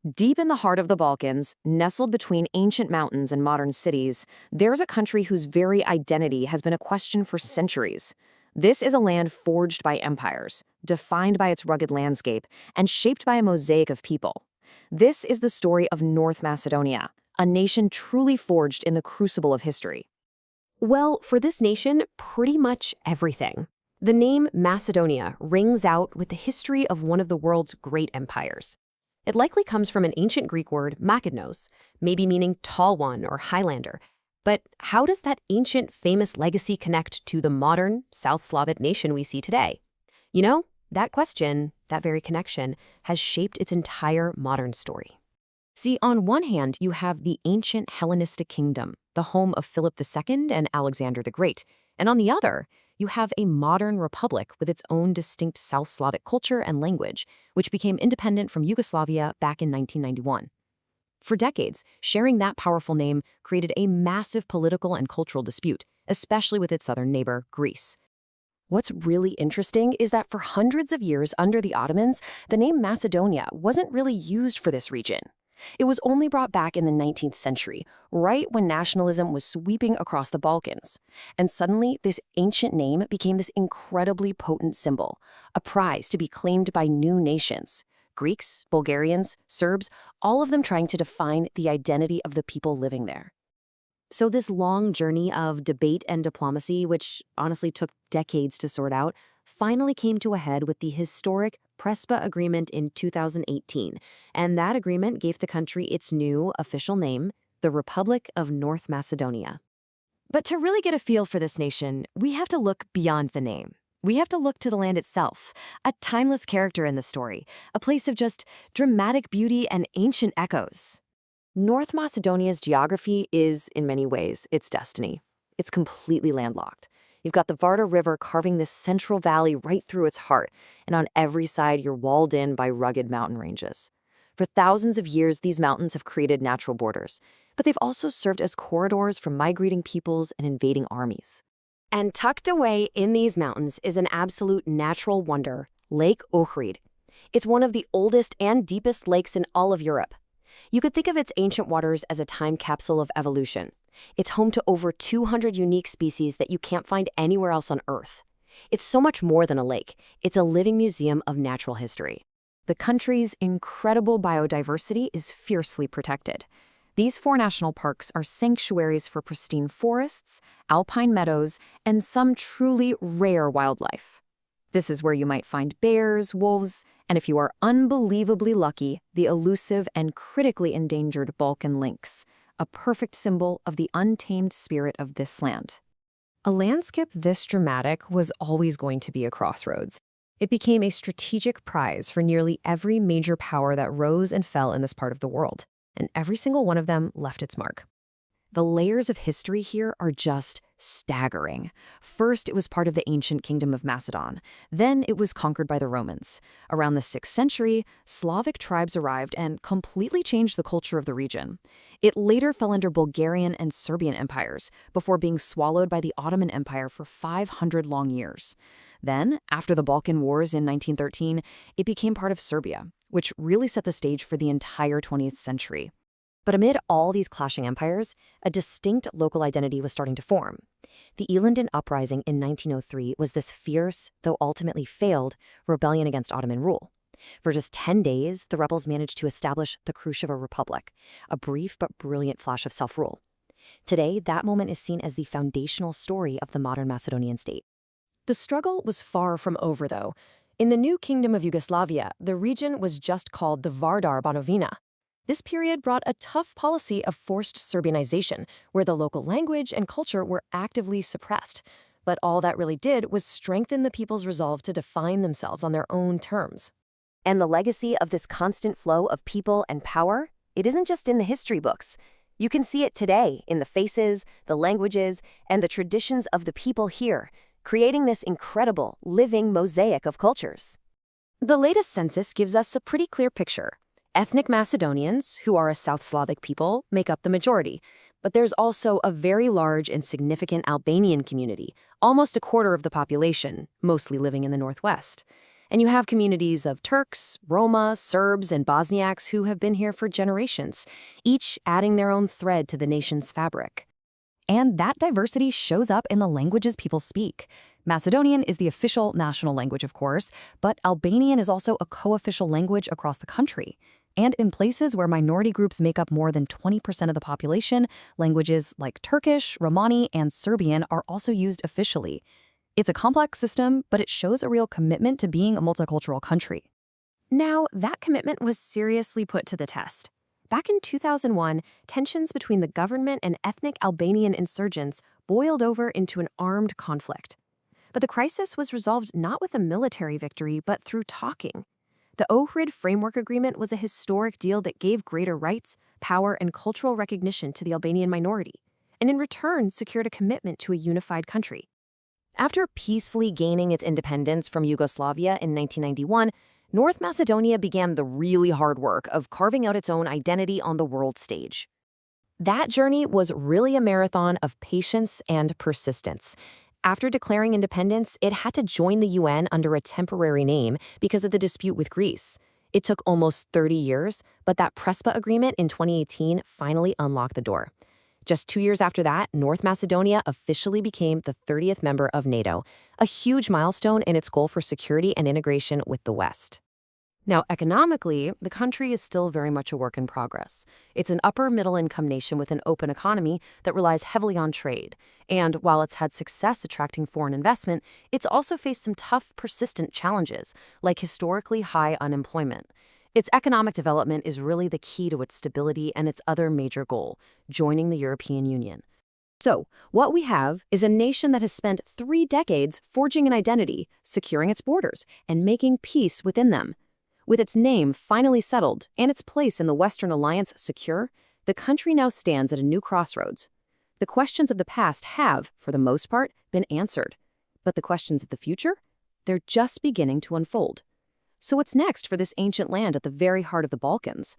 Deep in the heart of the Balkans, nestled between ancient mountains and modern cities, there's a country whose very identity has been a question for centuries. This is a land forged by empires, defined by its rugged landscape, and shaped by a mosaic of people. This is the story of North Macedonia, a nation truly forged in the crucible of history. Well, for this nation, pretty much everything. The name Macedonia rings out with the history of one of the world's great empires. It likely comes from an ancient Greek word, makednos, maybe meaning tall one or Highlander. But how does that ancient, famous legacy connect to the modern, South Slavic nation we see today? You know, that question, that very connection, has shaped its entire modern story. See, on one hand, you have the ancient Hellenistic kingdom, the home of Philip II and Alexander the Great. And on the other, you have a modern republic with its own distinct South Slavic culture and language, which became independent from Yugoslavia back in 1991. For decades, sharing that powerful name created a massive political and cultural dispute, especially with its southern neighbor, Greece. What's really interesting is that for hundreds of years under the Ottomans, the name Macedonia wasn't really used for this region. It was only brought back in the 19th century, right when nationalism was sweeping across the Balkans. And suddenly, this ancient name became this incredibly potent symbol, a prize to be claimed by new nations. Greeks, Bulgarians, Serbs, all of them trying to define the identity of the people living there. So this long journey of debate and diplomacy, which honestly took decades to sort out, finally came to a head with the historic Prespa Agreement in 2018, and that agreement gave the country its new official name, the Republic of North Macedonia. But to really get a feel for this nation, we have to look beyond the name. We have to look to the land itself, a timeless character in the story, a place of just dramatic beauty and ancient echoes. North Macedonia's geography is, in many ways, its destiny. It's completely landlocked. You've got the Vardar River carving this central valley right through its heart, and on every side you're walled in by rugged mountain ranges. For thousands of years, these mountains have created natural borders, but they've also served as corridors for migrating peoples and invading armies. And tucked away in these mountains is an absolute natural wonder, Lake Ohrid. It's one of the oldest and deepest lakes in all of Europe. You could think of its ancient waters as a time capsule of evolution. It's home to over 200 unique species that you can't find anywhere else on Earth. It's so much more than a lake. It's a living museum of natural history. The country's incredible biodiversity is fiercely protected. These 4 national parks are sanctuaries for pristine forests, alpine meadows, and some truly rare wildlife. This is where you might find bears, wolves, and if you are unbelievably lucky, the elusive and critically endangered Balkan lynx, a perfect symbol of the untamed spirit of this land. A landscape this dramatic was always going to be a crossroads. It became a strategic prize for nearly every major power that rose and fell in this part of the world, and every single one of them left its mark. The layers of history here are just staggering. First, it was part of the ancient kingdom of Macedon. Then it was conquered by the Romans. Around the 6th century, Slavic tribes arrived and completely changed the culture of the region. It later fell under Bulgarian and Serbian empires, before being swallowed by the Ottoman Empire for 500 long years. Then, after the Balkan Wars in 1913, it became part of Serbia, which really set the stage for the entire 20th century. But amid all these clashing empires, a distinct local identity was starting to form. The Elandin Uprising in 1903 was this fierce, though ultimately failed, rebellion against Ottoman rule. For just 10 days, the rebels managed to establish the Krusheva Republic, a brief but brilliant flash of self-rule. Today, that moment is seen as the foundational story of the modern Macedonian state. The struggle was far from over, though. In the new Kingdom of Yugoslavia, the region was just called the Vardar Banovina. This period brought a tough policy of forced Serbianization, where the local language and culture were actively suppressed. But all that really did was strengthen the people's resolve to define themselves on their own terms. And the legacy of this constant flow of people and power, it isn't just in the history books. You can see it today in the faces, the languages, and the traditions of the people here, creating this incredible, living mosaic of cultures. The latest census gives us a pretty clear picture. Ethnic Macedonians, who are a South Slavic people, make up the majority. But there's also a very large and significant Albanian community, almost a quarter of the population, mostly living in the northwest. And you have communities of Turks, Roma, Serbs, and Bosniaks who have been here for generations, each adding their own thread to the nation's fabric. And that diversity shows up in the languages people speak. Macedonian is the official national language, of course, but Albanian is also a co-official language across the country. And in places where minority groups make up more than 20% of the population, languages like Turkish, Romani, and Serbian are also used officially. It's a complex system, but it shows a real commitment to being a multicultural country. Now, that commitment was seriously put to the test. Back in 2001, tensions between the government and ethnic Albanian insurgents boiled over into an armed conflict. But the crisis was resolved not with a military victory, but through talking. The Ohrid Framework Agreement was a historic deal that gave greater rights, power, and cultural recognition to the Albanian minority, and in return secured a commitment to a unified country. After peacefully gaining its independence from Yugoslavia in 1991, North Macedonia began the really hard work of carving out its own identity on the world stage. That journey was really a marathon of patience and persistence. After declaring independence, it had to join the UN under a temporary name because of the dispute with Greece. It took almost 30 years, but that Prespa agreement in 2018 finally unlocked the door. Just 2 years after that, North Macedonia officially became the 30th member of NATO, a huge milestone in its goal for security and integration with the West. Now, economically, the country is still very much a work in progress. It's an upper-middle-income nation with an open economy that relies heavily on trade. And while it's had success attracting foreign investment, it's also faced some tough, persistent challenges, like historically high unemployment. Its economic development is really the key to its stability and its other major goal, joining the European Union. So, what we have is a nation that has spent 3 decades forging an identity, securing its borders, and making peace within them. With its name finally settled and its place in the Western Alliance secure, the country now stands at a new crossroads. The questions of the past have, for the most part, been answered. But the questions of the future? They're just beginning to unfold. So what's next for this ancient land at the very heart of the Balkans?